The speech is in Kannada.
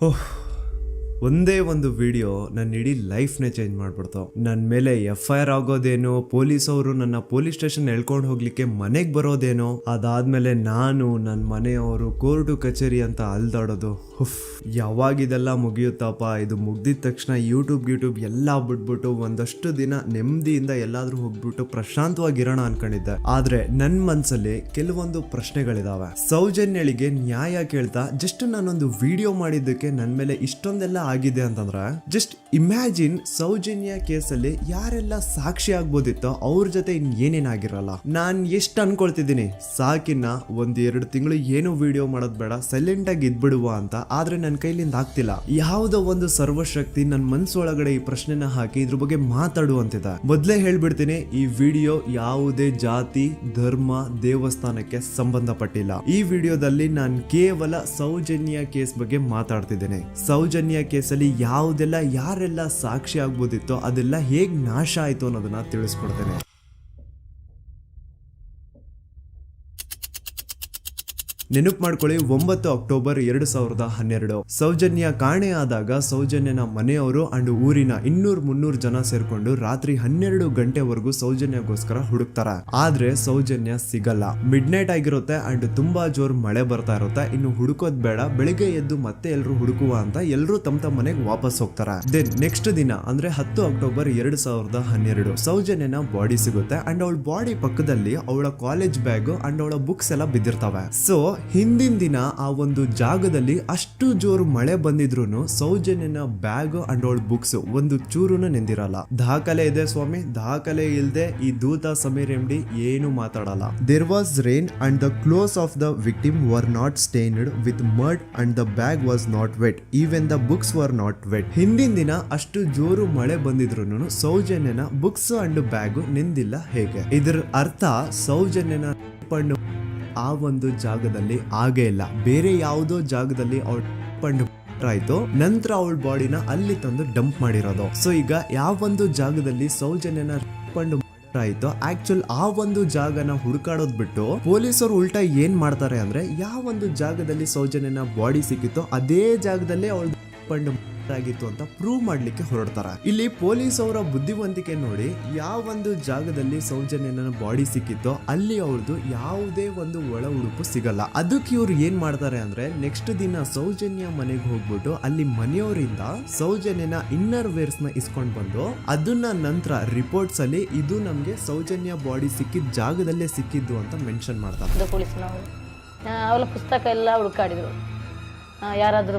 ಓಹ್, ಒಂದೇ ಒಂದು ವಿಡಿಯೋ ನನ್ನ ಇಡೀ ಲೈಫ್ನೇ ಚೇಂಜ್ ಮಾಡ್ಬಿಡ್ತು. ನನ್ನ ಮೇಲೆ FIR ಆಗೋದೇನೋ, ಪೊಲೀಸ್ ಅವರು ನನ್ನ ಪೊಲೀಸ್ ಸ್ಟೇಷನ್ ಎಳ್ಕೊಂಡು ಹೋಗ್ಲಿಕ್ಕೆ ಮನೆಗೆ ಬರೋದೇನೋ, ಅದಾದ್ಮೇಲೆ ನಾನು ನನ್ನ ಮನೆಯವರು ಕೋರ್ಟು ಕಚೇರಿ ಅಂತ ಅಲ್ದಾಡೋದು. ಯಾವಾಗ ಇದೆಲ್ಲ ಮುಗಿಯುತ್ತಪ್ಪ, ಇದು ಮುಗ್ದಿದ ತಕ್ಷಣ ಯೂಟ್ಯೂಬ್ ಎಲ್ಲ ಬಿಟ್ಬಿಟ್ಟು ಒಂದಷ್ಟು ದಿನ ನೆಮ್ಮದಿಯಿಂದ ಎಲ್ಲಾದ್ರೂ ಹೋಗ್ಬಿಟ್ಟು ಪ್ರಶಾಂತವಾಗಿರೋಣ ಅನ್ಕೊಂಡಿದ್ದೆ. ಆದ್ರೆ ನನ್ನ ಮನ್ಸಲ್ಲಿ ಕೆಲವೊಂದು ಪ್ರಶ್ನೆಗಳಿದಾವೆ. ಸೌಜನ್ಯಳಿಗೆ ನ್ಯಾಯ ಕೇಳ್ತಾ ಜಸ್ಟ್ ನಾನೊಂದು ವಿಡಿಯೋ ಮಾಡಿದ್ದಕ್ಕೆ ನನ್ನ ಮೇಲೆ ಇಷ್ಟೊಂದೆಲ್ಲ ಆಗಿದೆ ಅಂತಂದ್ರೆ, ಜಸ್ಟ್ ಇಮ್ಯಾಜಿನ್ ಸೌಜನ್ಯ ಕೇಸಲ್ಲಿ ಯಾರೆಲ್ಲ ಸಾಕ್ಷಿ ಆಗ್ಬೋದಿತ್ತೋ ಅವ್ರ ಜೊತೆ ಏನೇನಾಗಿರಲ್ಲ. ನಾನ್ ಎಷ್ಟು ಅನ್ಕೊಳ್ತಿದ್ದೀನಿ, ಸಾಕಿನ್ನ 1-2 ತಿಂಗಳು ಏನು ವಿಡಿಯೋ ಮಾಡೋದ್ ಬೇಡ, ಸೈಲೆಂಟ್ ಆಗಿ ಇದ್ಬಿಡುವ ಅಂತ. ಆದ್ರೆ ನನ್ನ ಕೈಲಿಂದ ಆಗ್ತಿಲ್ಲ. ಯಾವುದೋ ಒಂದು ಸರ್ವಶಕ್ತಿ ನನ್ನ ಮನ್ಸೊಳಗಡೆ ಈ ಪ್ರಶ್ನೆನ ಹಾಕಿ ಇದ್ರ ಬಗ್ಗೆ ಮಾತಾಡುವಂತಿದೆ. ಮೊದ್ಲೇ ಹೇಳ್ಬಿಡ್ತೀನಿ, ಈ ವಿಡಿಯೋ ಯಾವುದೇ ಜಾತಿ, ಧರ್ಮ, ದೇವಸ್ಥಾನಕ್ಕೆ ಸಂಬಂಧಪಟ್ಟಿಲ್ಲ. ಈ ವಿಡಿಯೋದಲ್ಲಿ ನಾನು ಕೇವಲ ಸೌಜನ್ಯ ಕೇಸ್ ಬಗ್ಗೆ ಮಾತಾಡ್ತಿದ್ದೇನೆ. ಸೌಜನ್ಯ ಕೇಸಲ್ಲಿ ಯಾವುದೆಲ್ಲ ಯಾರೆಲ್ಲ ಸಾಕ್ಷಿ ಆಗ್ಬೋದಿತ್ತೋ ಅದೆಲ್ಲ ಹೇಗ್ ನಾಶ ಆಯ್ತು ಅನ್ನೋದನ್ನ ತಿಳಿಸ್ಕೊಡ್ತೇನೆ. ನೆನಪು ಮಾಡ್ಕೊಳ್ಳಿ, 9 ಅಕ್ಟೋಬರ್ 2012 ಸೌಜನ್ಯ ಕಾಣೆ ಆದಾಗ ಸೌಜನ್ಯನ ಮನೆಯವರು ಅಂಡ್ ಊರಿನ 200-300 ಜನ ಸೇರ್ಕೊಂಡು ರಾತ್ರಿ 12 ಗಂಟೆವರೆಗೂ ಸೌಜನ್ಯಗೋಸ್ಕರ ಹುಡುಕ್ತಾರ. ಆದ್ರೆ ಸೌಜನ್ಯ ಸಿಗಲ್ಲ. ಮಿಡ್ ನೈಟ್ ಆಗಿರುತ್ತೆ ಅಂಡ್ ತುಂಬಾ ಜೋರ್ ಮಳೆ ಬರ್ತಾ ಇರುತ್ತೆ. ಇನ್ನು ಹುಡುಕೋದ್ ಬೇಡ, ಬೆಳಿಗ್ಗೆ ಎದ್ದು ಮತ್ತೆ ಎಲ್ರು ಹುಡುಕುವ ಅಂತ ಎಲ್ರು ತಮ್ಮ ಮನೆಗೆ ವಾಪಸ್ ಹೋಗ್ತಾರೆ. ದೆನ್ ನೆಕ್ಸ್ಟ್ ದಿನ ಅಂದ್ರೆ 10 ಅಕ್ಟೋಬರ್ 2012 ಸೌಜನ್ಯನ ಬಾಡಿ ಸಿಗುತ್ತೆ ಅಂಡ್ ಅವಳ ಬಾಡಿ ಪಕ್ಕದಲ್ಲಿ ಅವಳ ಕಾಲೇಜ್ ಬ್ಯಾಗ್ ಅಂಡ್ ಅವಳ ಬುಕ್ಸ್ ಎಲ್ಲ ಬಿದ್ದಿರ್ತವೆ. ಸೊ ಹಿಂದಿನ ದಿನ ಆ ಒಂದು ಜಾಗದಲ್ಲಿ ಅಷ್ಟು ಜೋರು ಮಳೆ ಬಂದಿದ್ರು ಸೌಜನ್ಯನ ಬ್ಯಾಗ್ ಅಂಡ್ ಅವಳ ಬುಕ್ಸ್ ಒಂದು ಚೂರುನು ನೆಂದಿರಲ್ಲ. ದಾಖಲೆ ಇದೆ ಸ್ವಾಮಿ, ದಾಖಲೆ ಇಲ್ದೆ ಈ ದೂತ ಸಮೀರ್ MD ಏನು ಮಾತಾಡಲ್ಲ. There was rain and the clothes of the victim were not stained with mud and the bag was not wet, even the books were not wet. ಹಿಂದಿನ ದಿನ ಅಷ್ಟು ಜೋರು ಮಳೆ ಬಂದಿದ್ರು ಸೌಜನ್ಯನ ಬುಕ್ಸ್ ಅಂಡ್ ಬ್ಯಾಗ್ ನೆಂದಿಲ್ಲ. ಹೇಗೆ? ಇದರ ಅರ್ಥ ಸೌಜನ್ಯನ ಆ ಒಂದು ಜಾಗದಲ್ಲಿ ಆಗೇ ಇಲ್ಲ, ಬೇರೆ ಯಾವುದೋ ಜಾಗದಲ್ಲಿ ಅವಳು ಆಯ್ತು. ನಂತರ ಅವಳ ಬಾಡಿನ ಅಲ್ಲಿ ತಂದು ಡಂಪ್ ಮಾಡಿರೋದು. ಸೊ ಈಗ ಯಾವೊಂದು ಜಾಗದಲ್ಲಿ ಸೌಜನ್ಯನ ಆಯ್ತು, ಆಕ್ಚುಲ್ ಆ ಒಂದು ಜಾಗನ ಹುಡುಕಾಡೋದ್ ಬಿಟ್ಟು ಪೊಲೀಸರು ಉಲ್ಟಾ ಏನ್ ಮಾಡ್ತಾರೆ ಅಂದ್ರೆ, ಯಾವೊಂದು ಜಾಗದಲ್ಲಿ ಸೌಜನ್ಯನ ಬಾಡಿ ಸಿಕ್ಕಿತ್ತೋ ಅದೇ ಜಾಗದಲ್ಲೇ ಅವಳು ಆಗಿತ್ತು ಅಂತ ಪ್ರೂವ್ ಮಾಡ್ಲಿಕ್ಕೆ ಹೊರಡ್ತಾರ. ಇಲ್ಲಿ ಪೊಲೀಸ್ ಅವರ ಬುದ್ಧಿವಂತಿಕೆ ನೋಡಿ, ಯಾವೊಂದು ಜಾಗದಲ್ಲಿ ಸೌಜನ್ಯನ ಬಾಡಿ ಸಿಕ್ಕಿತ್ತೋ ಅಲ್ಲಿ ಅವ್ರದ್ದು ಯಾವುದೇ ಒಂದು ಒಳ ಉಡುಪು ಸಿಗಲ್ಲ. ಅದಕ್ಕೆ ಇವ್ರು ಏನ್ ಮಾಡ್ತಾರೆ ಅಂದ್ರೆ, ನೆಕ್ಸ್ಟ್ ದಿನ ಸೌಜನ್ಯ ಮನೆಗೆ ಹೋಗ್ಬಿಟ್ಟು ಅಲ್ಲಿ ಮನೆಯವರಿಂದ ಸೌಜನ್ಯನ ಇನ್ನರ್ ವೇರ್ಸ್ ನ ಇಸ್ಕೊಂಡ್ ಬಂದು ಅದನ್ನ ನಂತರ ರಿಪೋರ್ಟ್ಸ್ ಅಲ್ಲಿ ಇದು ನಮ್ಗೆ ಸೌಜನ್ಯ ಬಾಡಿ ಸಿಕ್ಕಿದ ಜಾಗದಲ್ಲೇ ಸಿಕ್ಕಿದ್ದು ಅಂತ ಮೆನ್ಷನ್ ಮಾಡ್ತಾರೆ. ಪೊಲೀಸ್ನವರು ಅವಳ ಪುಸ್ತಕ ಎಲ್ಲ ಹುಡುಕಾಡಿದ್ರು, ಯಾರಾದ್ರೂ